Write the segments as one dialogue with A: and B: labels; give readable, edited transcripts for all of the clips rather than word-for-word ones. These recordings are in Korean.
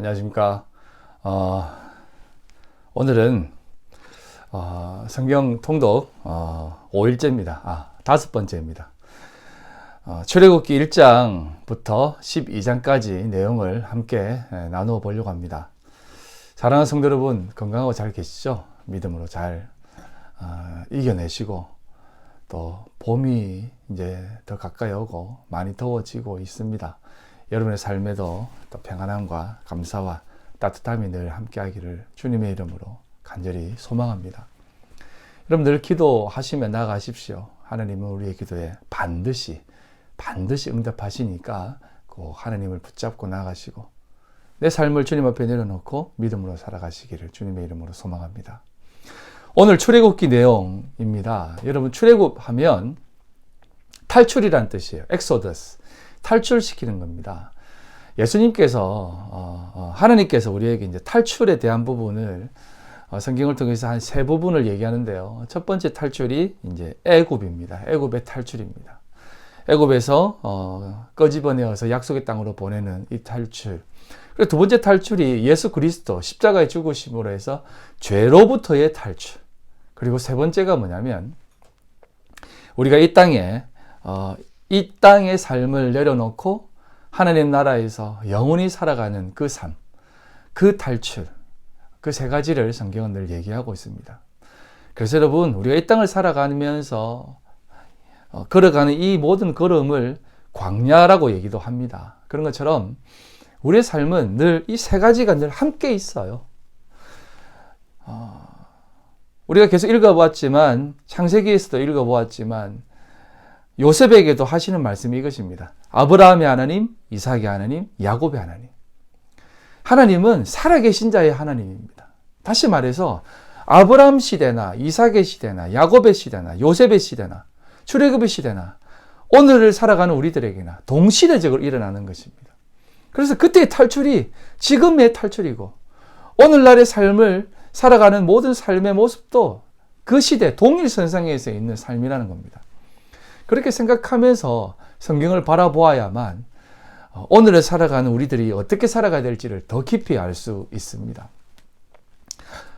A: 안녕하십니까. 오늘은 성경 통독 5일째입니다. 5번째입니다. 출애굽기 1장부터 12장까지 내용을 함께 나누어 보려고 합니다. 사랑하는 성도 여러분, 건강하고 잘 계시죠? 믿음으로 잘 이겨내시고, 또 봄이 이제 더 가까이 오고 많이 더워지고 있습니다. 여러분의 삶에도 또 평안함과 감사와 따뜻함이 늘 함께하기를 주님의 이름으로 간절히 소망합니다. 여러분 늘 기도하시며 나아가십시오. 하나님은 우리의 기도에 반드시 응답하시니까 그 하나님을 붙잡고 나아가시고 내 삶을 주님 앞에 내려놓고 믿음으로 살아가시기를 주님의 이름으로 소망합니다. 오늘 출애굽기 내용입니다. 여러분 출애굽하면 탈출이란 뜻이에요. 엑소더스. 탈출시키는 겁니다. 예수님께서 하나님께서 우리에게 이제 탈출에 대한 부분을 성경을 통해서 한 세 부분을 얘기하는데요. 첫 번째 탈출이 이제 애굽입니다. 애굽의 탈출입니다. 애굽에서 끄집어내어서 약속의 땅으로 보내는 이 탈출. 그리고 두 번째 탈출이 예수 그리스도 십자가의 죽으심으로 해서 죄로부터의 탈출. 그리고 세 번째가 뭐냐면 우리가 이 땅의 삶을 내려놓고 하나님 나라에서 영원히 살아가는 그 삶, 그 탈출, 그 세 가지를 성경은 늘 얘기하고 있습니다. 그래서 여러분, 우리가 이 땅을 살아가면서 걸어가는 이 모든 걸음을 광야라고 얘기도 합니다. 그런 것처럼 우리의 삶은 늘 이 세 가지가 늘 함께 있어요. 우리가 계속 읽어보았지만, 창세기에서도 읽어보았지만, 요셉에게도 하시는 말씀이 이것입니다. 아브라함의 하나님, 이삭의 하나님, 야곱의 하나님. 하나님은 살아계신 자의 하나님입니다. 다시 말해서 아브라함 시대나 이삭의 시대나 야곱의 시대나 요셉의 시대나 출애굽의 시대나 오늘을 살아가는 우리들에게나 동시대적으로 일어나는 것입니다. 그래서 그때의 탈출이 지금의 탈출이고 오늘날의 삶을 살아가는 모든 삶의 모습도 그 시대 동일선상에서 있는 삶이라는 겁니다. 그렇게 생각하면서 성경을 바라보아야만 오늘을 살아가는 우리들이 어떻게 살아가야 될지를 더 깊이 알 수 있습니다.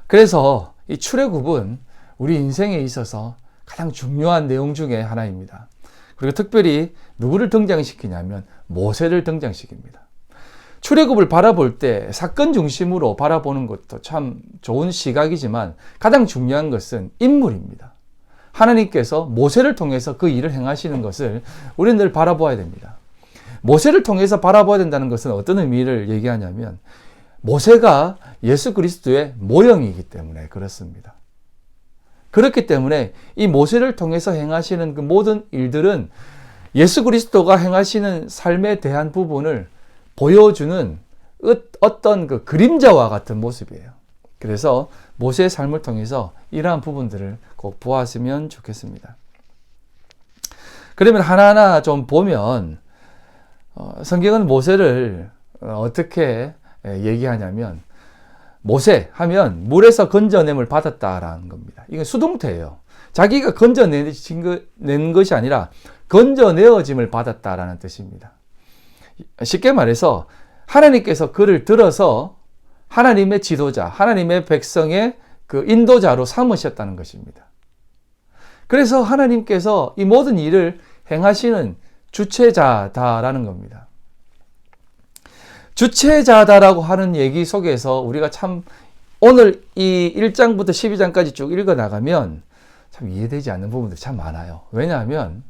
A: 그래서 이 출애굽은 우리 인생에 있어서 가장 중요한 내용 중에 하나입니다. 그리고 특별히 누구를 등장시키냐면 모세를 등장시킵니다. 출애굽을 바라볼 때 사건 중심으로 바라보는 것도 참 좋은 시각이지만 가장 중요한 것은 인물입니다. 하나님께서 모세를 통해서 그 일을 행하시는 것을 우리는 늘 바라보아야 됩니다. 모세를 통해서 바라봐야 된다는 것은 어떤 의미를 얘기하냐면 모세가 예수 그리스도의 모형이기 때문에 그렇습니다. 그렇기 때문에 이 모세를 통해서 행하시는 그 모든 일들은 예수 그리스도가 행하시는 삶에 대한 부분을 보여주는 어떤 그 그림자와 같은 모습이에요. 그래서 모세의 삶을 통해서 이러한 부분들을 꼭 보았으면 좋겠습니다. 그러면 하나하나 좀 보면 성경은 모세를 어떻게 얘기하냐면 모세 하면 물에서 건져냄을 받았다라는 겁니다. 이건 수동태예요. 자기가 건져낸 것이 아니라 건져내어짐을 받았다라는 뜻입니다. 쉽게 말해서 하나님께서 그를 들어서 하나님의 지도자, 하나님의 백성의 그 인도자로 삼으셨다는 것입니다. 그래서 하나님께서 이 모든 일을 행하시는 주체자다라는 겁니다. 주체자다라고 하는 얘기 속에서 우리가 참 오늘 이 1장부터 12장까지 쭉 읽어나가면 참 이해되지 않는 부분들이 참 많아요. 왜냐하면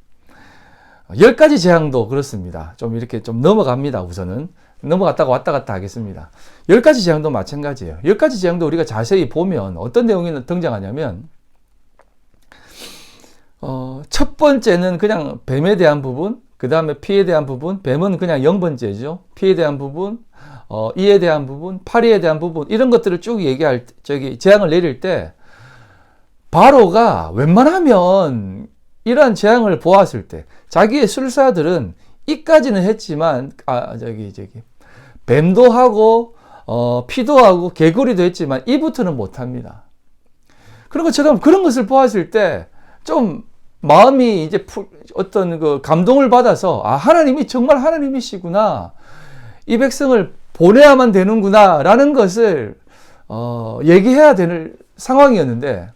A: 10가지 재앙도 그렇습니다. 좀 이렇게 좀 넘어갑니다. 우선은. 넘어갔다가 왔다 갔다 하겠습니다. 10가지 재앙도 마찬가지예요. 10가지 재앙도 우리가 자세히 보면 어떤 내용이 등장하냐면 첫 번째는 그냥 뱀에 대한 부분, 그 다음에 피에 대한 부분, 뱀은 그냥 0번째죠. 피에 대한 부분, 이에 대한 부분, 파리에 대한 부분, 이런 것들을 쭉 재앙을 내릴 때 바로가 웬만하면 이러한 재앙을 보았을 때 자기의 술사들은 이까지는 했지만 뱀도 하고 피도 하고 개구리도 했지만 이부터는 못합니다. 그런 것처럼 그런 것을 보았을 때 좀 마음이 이제 어떤 그 감동을 받아서 하나님이 정말 하나님이시구나. 이 백성을 보내야만 되는구나라는 것을 얘기해야 되는 상황이었는데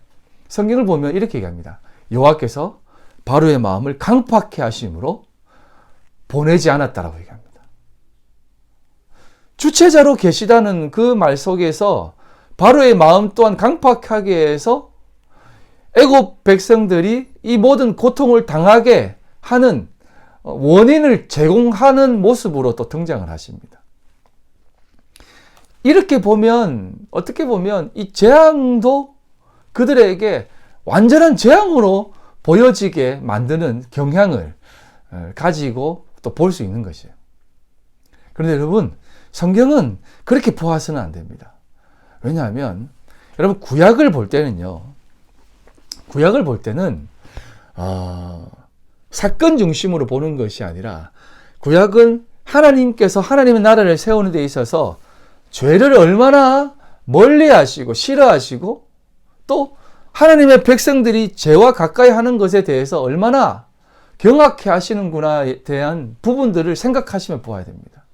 A: 성경을 보면 이렇게 얘기합니다. 여호와께서 바로의 마음을 강팍해 하심으로 보내지 않았다라고 얘기합니다. 주체자로 계시다는 그 말 속에서 바로의 마음 또한 강팍하게 해서 애굽 백성들이 이 모든 고통을 당하게 하는 원인을 제공하는 모습으로 또 등장을 하십니다. 이렇게 보면 어떻게 보면 이 재앙도 그들에게 완전한 재앙으로 보여지게 만드는 경향을 가지고 또 볼 수 있는 것이에요. 그런데 여러분, 성경은 그렇게 보아서는 안 됩니다. 왜냐하면 여러분 구약을 볼 때는요. 구약을 볼 때는 사건 중심으로 보는 것이 아니라 구약은 하나님께서 하나님의 나라를 세우는 데 있어서 죄를 얼마나 멀리 하시고 싫어하시고 또 하나님의 백성들이 죄와 가까이 하는 것에 대해서 얼마나 경악해 하시는구나에 대한 부분들을 생각하시며 보아야 됩니다.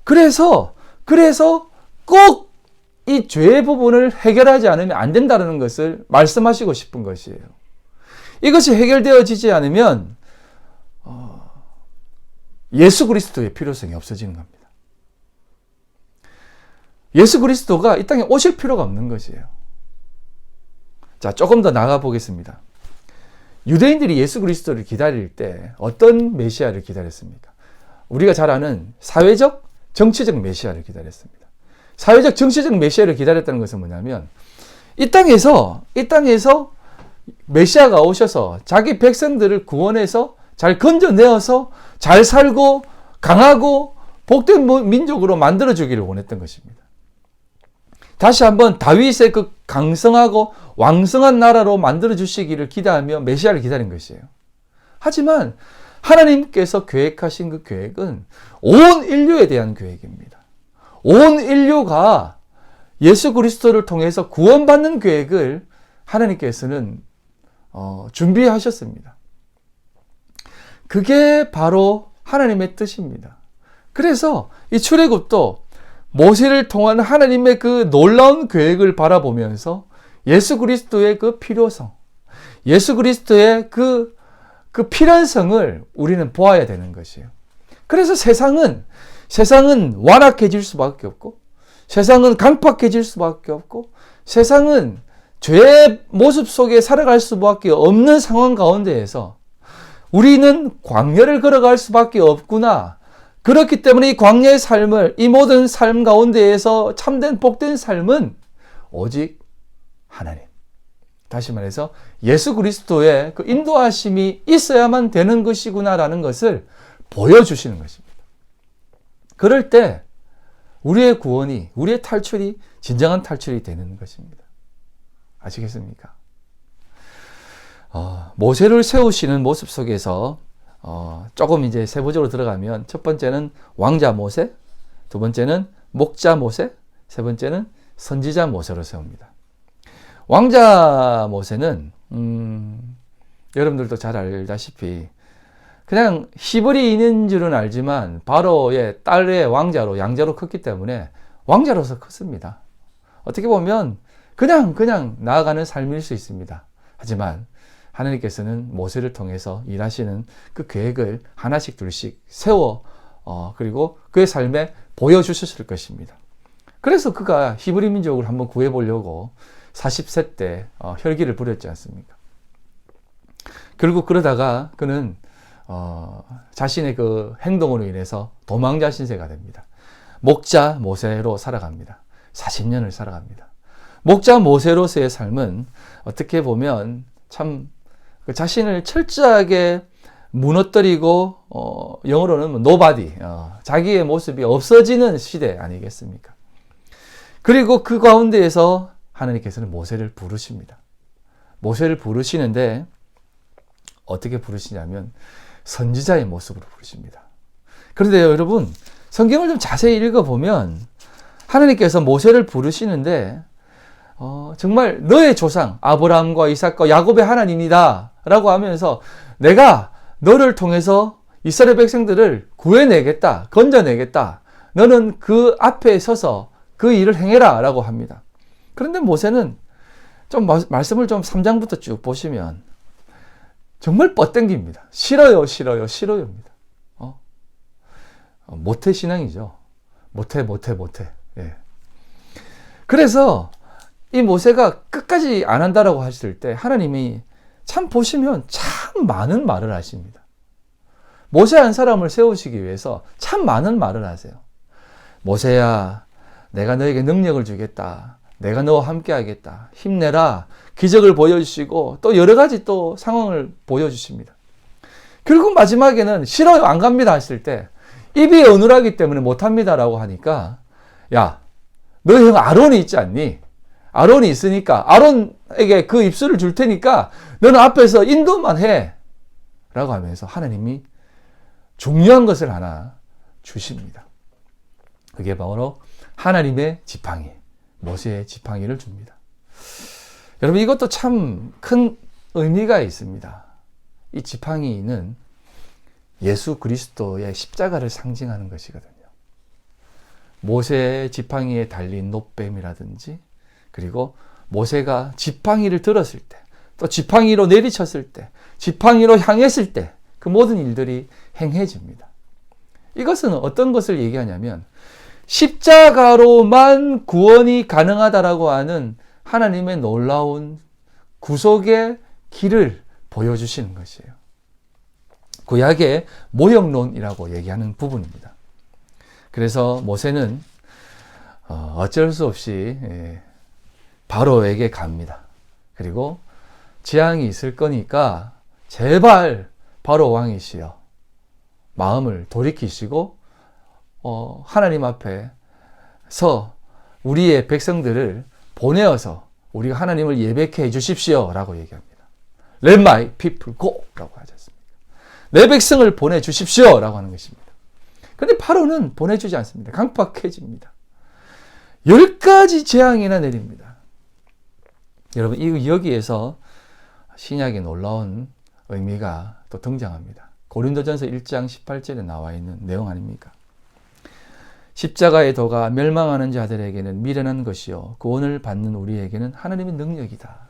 A: 그래서 꼭 이 죄의 부분을 해결하지 않으면 안 된다는 것을 말씀하시고 싶은 것이에요. 이것이 해결되어지지 않으면 예수 그리스도의 필요성이 없어지는 겁니다. 예수 그리스도가 이 땅에 오실 필요가 없는 것이에요. 자, 조금 더 나가 보겠습니다. 유대인들이 예수 그리스도를 기다릴 때 어떤 메시아를 기다렸습니까? 우리가 잘 아는 사회적, 정치적 메시아를 기다렸습니다. 사회적, 정치적 메시아를 기다렸다는 것은 뭐냐면 이 땅에서 메시아가 오셔서 자기 백성들을 구원해서 잘 건져내어서 잘 살고 강하고 복된 민족으로 만들어주기를 원했던 것입니다. 다시 한번 다윗의 그 강성하고 왕성한 나라로 만들어주시기를 기대하며 메시아를 기다린 것이에요. 하지만 하나님께서 계획하신 그 계획은 온 인류에 대한 계획입니다. 온 인류가 예수 그리스도를 통해서 구원받는 계획을 하나님께서는 준비하셨습니다. 그게 바로 하나님의 뜻입니다. 그래서 이 출애굽도 모세를 통한 하나님의 그 놀라운 계획을 바라보면서 예수 그리스도의 그 필요성, 예수 그리스도의 그 필연성을 우리는 보아야 되는 것이에요. 그래서 세상은 완악해질 수밖에 없고, 세상은 강팍해질 수밖에 없고, 세상은 죄의 모습 속에 살아갈 수밖에 없는 상황 가운데에서 우리는 광야를 걸어갈 수밖에 없구나. 그렇기 때문에 이 광야의 삶을, 이 모든 삶 가운데에서 참된 복된 삶은 오직 하나님. 다시 말해서 예수 그리스도의 그 인도하심이 있어야만 되는 것이구나라는 것을 보여주시는 것입니다. 그럴 때 우리의 구원이, 우리의 탈출이 진정한 탈출이 되는 것입니다. 아시겠습니까? 모세를 세우시는 모습 속에서 조금 이제 세부적으로 들어가면 첫 번째는 왕자 모세, 두 번째는 목자 모세, 세 번째는 선지자 모세로 세웁니다. 왕자 모세는 여러분들도 잘 알다시피 그냥 히브리인인 줄은 알지만 바로의 딸의 왕자로 양자로 컸기 때문에 왕자로서 컸습니다. 어떻게 보면 그냥 나아가는 삶일 수 있습니다. 하지만 하나님께서는 모세를 통해서 일하시는 그 계획을 하나씩 둘씩 세워 그리고 그의 삶에 보여주셨을 것입니다. 그래서 그가 히브리 민족을 한번 구해보려고 40세 때 혈기를 부렸지 않습니까? 결국 그러다가 그는 자신의 그 행동으로 인해서 도망자 신세가 됩니다. 목자 모세로 살아갑니다. 40년을 살아갑니다. 목자 모세로서의 삶은 어떻게 보면 참 자신을 철저하게 무너뜨리고 영어로는 nobody, 자기의 모습이 없어지는 시대 아니겠습니까? 그리고 그 가운데에서 하나님께서는 모세를 부르십니다. 모세를 부르시는데 어떻게 부르시냐면 선지자의 모습으로 부르십니다. 그런데 여러분 성경을 좀 자세히 읽어보면 하나님께서 모세를 부르시는데 정말 너의 조상 아브라함과 이삭과 야곱의 하나님이다 라고 하면서 내가 너를 통해서 이스라엘 백성들을 구해내겠다, 건져내겠다, 너는 그 앞에 서서 그 일을 행해라 라고 합니다. 그런데 모세는 좀 말씀을 좀 3장부터 쭉 보시면 정말 뻗땡깁니다. 싫어요, 싫어요, 싫어요입니다. 모태 신앙이죠. 모태. 예. 그래서 이 모세가 끝까지 안 한다라고 하실 때 하나님이 참 보시면 참 많은 말을 하십니다. 모세 한 사람을 세우시기 위해서 참 많은 말을 하세요. 모세야, 내가 너에게 능력을 주겠다. 내가 너와 함께 하겠다. 힘내라. 기적을 보여주시고 또 여러 가지 또 상황을 보여주십니다. 결국 마지막에는 싫어요, 안 갑니다 하실 때 입이 어눌하기 때문에 못합니다라고 하니까, 야, 너 형 아론이 있지 않니? 아론이 있으니까 아론에게 그 입술을 줄 테니까 너는 앞에서 인도만 해 라고 하면서 하나님이 중요한 것을 하나 주십니다. 그게 바로 하나님의 지팡이, 모세의 지팡이를 줍니다. 여러분, 이것도 참 큰 의미가 있습니다. 이 지팡이는 예수 그리스도의 십자가를 상징하는 것이거든요. 모세의 지팡이에 달린 놋뱀이라든지, 그리고 모세가 지팡이를 들었을 때, 또 지팡이로 내리쳤을 때, 지팡이로 향했을 때 그 모든 일들이 행해집니다. 이것은 어떤 것을 얘기하냐면 십자가로만 구원이 가능하다라고 하는 하나님의 놀라운 구속의 길을 보여주시는 것이에요. 구약의 모형론이라고 얘기하는 부분입니다. 그래서 모세는 어쩔 수 없이 바로에게 갑니다. 그리고 재앙이 있을 거니까 제발 바로 왕이시여 마음을 돌이키시고 하나님 앞에서 우리의 백성들을 보내어서 우리가 하나님을 예배케 해 주십시오 라고 얘기합니다. Let my people go 라고 하지 않습니까? 내 백성을 보내주십시오 라고 하는 것입니다. 그런데 바로는 보내주지 않습니다. 강팍해집니다. 10가지 재앙이나 내립니다. 여러분, 여기에서 신약의 놀라운 의미가 또 등장합니다. 고린도전서 1장 18절에 나와 있는 내용 아닙니까? 십자가의 도가 멸망하는 자들에게는 미련한 것이요 구원을 받는 우리에게는 하나님의 능력이다.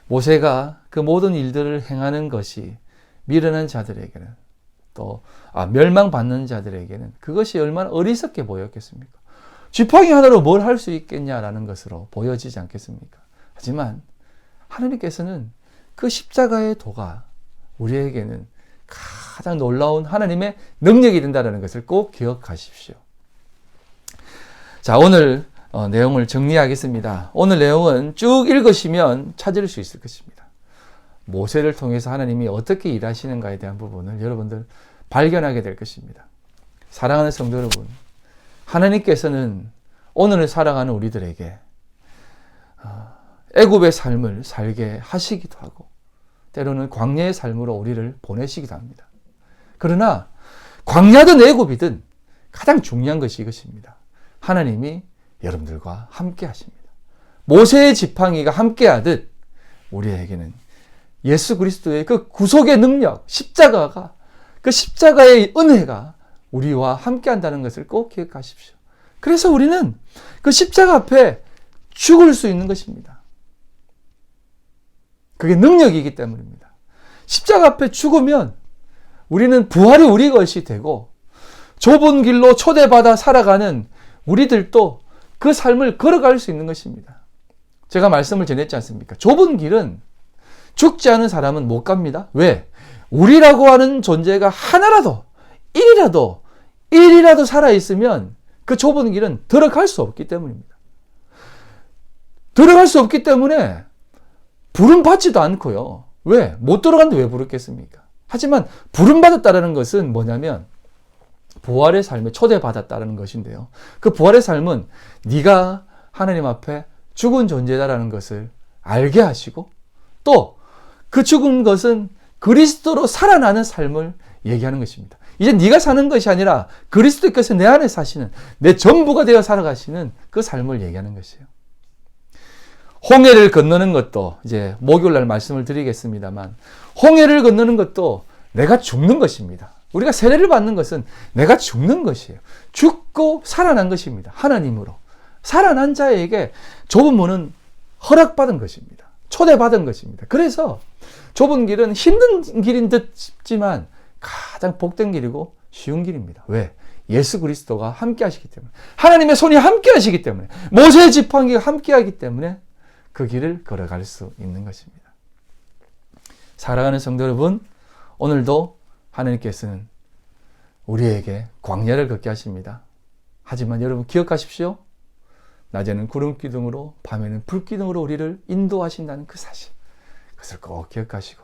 A: 모세가 그 모든 일들을 행하는 것이 미련한 자들에게는 또 멸망받는 자들에게는 그것이 얼마나 어리석게 보였겠습니까? 지팡이 하나로 뭘 할 수 있겠냐라는 것으로 보여지지 않겠습니까? 하지만 하나님께서는 그 십자가의 도가 우리에게는 가장 놀라운 하나님의 능력이 된다는 것을 꼭 기억하십시오. 자, 오늘 내용을 정리하겠습니다. 오늘 내용은 쭉 읽으시면 찾을 수 있을 것입니다. 모세를 통해서 하나님이 어떻게 일하시는가에 대한 부분을 여러분들 발견하게 될 것입니다. 사랑하는 성도 여러분, 하나님께서는 오늘을 살아가는 우리들에게 애굽의 삶을 살게 하시기도 하고 때로는 광야의 삶으로 우리를 보내시기도 합니다. 그러나 광야든 애굽이든 가장 중요한 것이 이것입니다. 하나님이 여러분들과 함께 하십니다. 모세의 지팡이가 함께 하듯 우리에게는 예수 그리스도의 그 구속의 능력, 십자가가, 그 십자가의 은혜가 우리와 함께 한다는 것을 꼭 기억하십시오. 그래서 우리는 그 십자가 앞에 죽을 수 있는 것입니다. 그게 능력이기 때문입니다. 십자가 앞에 죽으면 우리는 부활이 우리 것이 되고 좁은 길로 초대받아 살아가는 우리들도 그 삶을 걸어갈 수 있는 것입니다. 제가 말씀을 전했지 않습니까? 좁은 길은 죽지 않은 사람은 못 갑니다. 왜? 우리라고 하는 존재가 하나라도, 일이라도 살아있으면 그 좁은 길은 들어갈 수 없기 때문입니다. 들어갈 수 없기 때문에 부름 받지도 않고요. 왜? 못 들어갔는데 왜 부르겠습니까? 하지만 부름 받았다는 것은 뭐냐면 부활의 삶에 초대받았다는 것인데요. 그 부활의 삶은 네가 하나님 앞에 죽은 존재다라는 것을 알게 하시고 또 그 죽은 것은 그리스도로 살아나는 삶을 얘기하는 것입니다. 이제 네가 사는 것이 아니라 그리스도께서 내 안에 사시는 내 전부가 되어 살아가시는 그 삶을 얘기하는 것이에요. 홍해를 건너는 것도 이제 목요일 날 말씀을 드리겠습니다만 홍해를 건너는 것도 내가 죽는 것입니다. 우리가 세례를 받는 것은 내가 죽는 것이에요. 죽고 살아난 것입니다. 하나님으로. 살아난 자에게 좁은 문은 허락받은 것입니다. 초대받은 것입니다. 그래서 좁은 길은 힘든 길인 듯 싶지만 가장 복된 길이고 쉬운 길입니다. 왜? 예수 그리스도가 함께 하시기 때문에, 하나님의 손이 함께 하시기 때문에, 모세의 지팡이가 함께 하기 때문에 그 길을 걸어갈 수 있는 것입니다. 사랑하는 성도 여러분, 오늘도 하나님께서는 우리에게 광야를 걷게 하십니다. 하지만 여러분 기억하십시오. 낮에는 구름 기둥으로, 밤에는 불 기둥으로 우리를 인도하신다는 그 사실, 그것을 꼭 기억하시고,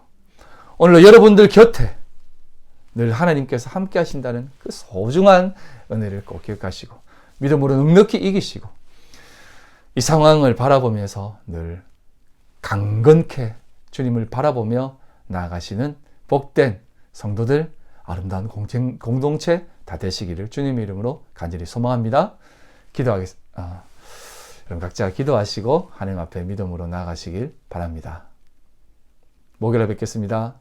A: 오늘도 여러분들 곁에 늘 하나님께서 함께 하신다는 그 소중한 은혜를 꼭 기억하시고, 믿음으로 넉넉히 이기시고, 이 상황을 바라보면서 늘 강건케 주님을 바라보며 나아가시는 복된 성도들, 아름다운 공동체 다 되시기를 주님의 이름으로 간절히 소망합니다. 기도하겠습니다. 여러분 각자 기도하시고 하나님 앞에 믿음으로 나아가시길 바랍니다. 목요일에 뵙겠습니다.